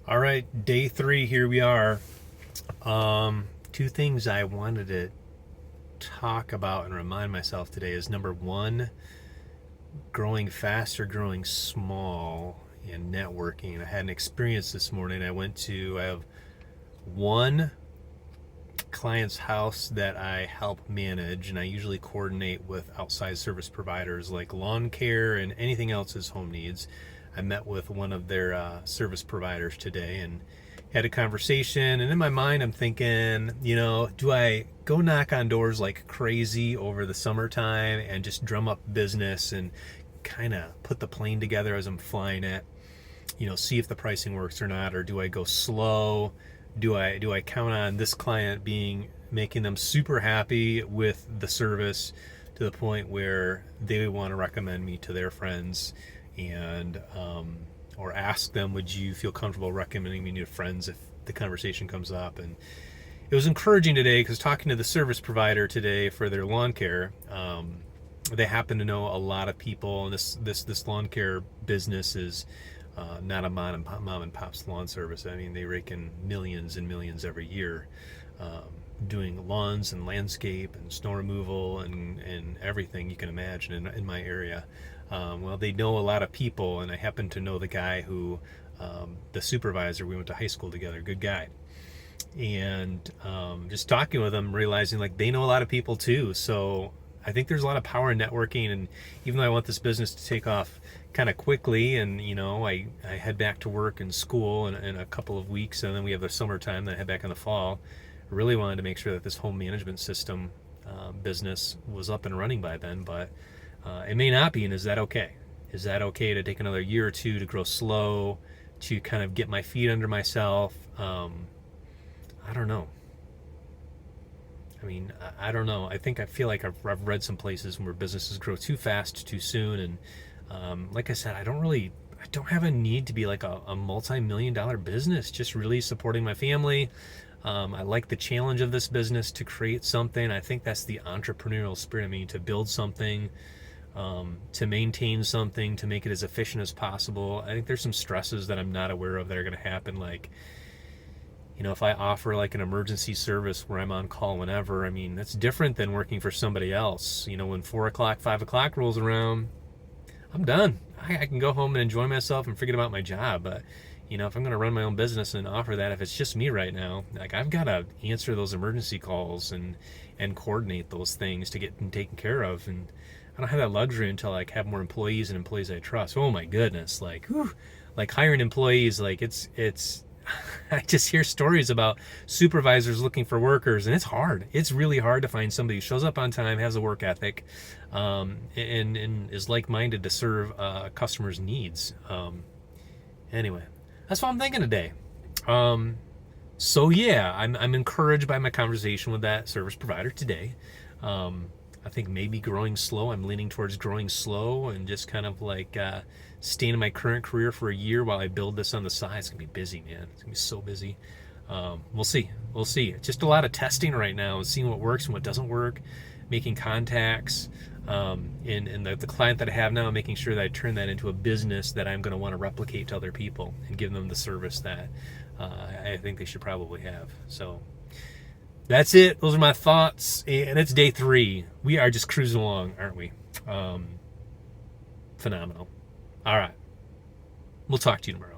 All right, day 3, here we are. Two things I wanted to talk about and remind myself today is number one, growing fast or growing small and networking. I had an experience this morning. I have one client's house that I help manage, and I usually coordinate with outside service providers like lawn care and anything else his home needs. I met with one of their service providers today and had a conversation. And in my mind, I'm thinking, do I go knock on doors like crazy over the summertime and just drum up business and kind of put the plane together as I'm flying it? See if the pricing works or not, or do I go slow? Do I count on this client making them super happy with the service to the point where they want to recommend me to their friends, and or ask them, would you feel comfortable recommending me to friends if the conversation comes up? And it was encouraging today because talking to the service provider today for their lawn care, they happen to know a lot of people, and this lawn care business is not a mom and pop's lawn service. I mean, they rake in millions and millions every year, doing lawns and landscape and snow removal and everything you can imagine in my area. Well, they know a lot of people, and I happen to know the guy who, the supervisor, we went to high school together, good guy. And just talking with them, realizing like they know a lot of people too. So I think there's a lot of power in networking. And even though I want this business to take off kind of quickly, and I head back to work and school in a couple of weeks, and then we have the summertime, then I head back in the fall. I really wanted to make sure that this home management system business was up and running by then, but it may not be. And is that okay? Is that okay to take another year or two to grow slow, to kind of get my feet under myself? I don't know. I mean, I don't know. I feel like I've read some places where businesses grow too fast, too soon, and like I said, I don't have a need to be like a multi-million dollar business. Just really supporting my family. I like the challenge of this business to create something. I think that's the entrepreneurial spirit. I mean, to build something, to maintain something, to make it as efficient as possible. I think there's some stresses that I'm not aware of that are going to happen, like, if I offer like an emergency service where I'm on call whenever, I mean, that's different than working for somebody else. When 4 o'clock, 5 o'clock rolls around, I'm done. I can go home and enjoy myself and forget about my job. But, if I'm going to run my own business and offer that, if it's just me right now, like I've got to answer those emergency calls and coordinate those things to get them taken care of. And I don't have that luxury until I have more employees and employees I trust. Oh my goodness. Like, whew, like hiring employees, like it's, I just hear stories about supervisors looking for workers, and it's hard. It's really hard to find somebody who shows up on time, has a work ethic, and is like-minded to serve customers' needs. Anyway, that's what I'm thinking today. So yeah, I'm encouraged by my conversation with that service provider today. I think maybe growing slow. I'm leaning towards growing slow and just kind of like staying in my current career for a year while I build this on the side. It's gonna be busy, man. It's gonna be so busy. We'll see. We'll see. It's just a lot of testing right now and seeing what works and what doesn't work, making contacts, and the client that I have now, making sure that I turn that into a business that I'm going to want to replicate to other people and give them the service that I think they should probably have. So that's it. Those are my thoughts, and it's day 3. We are just cruising along, aren't we? Phenomenal. All right. We'll talk to you tomorrow.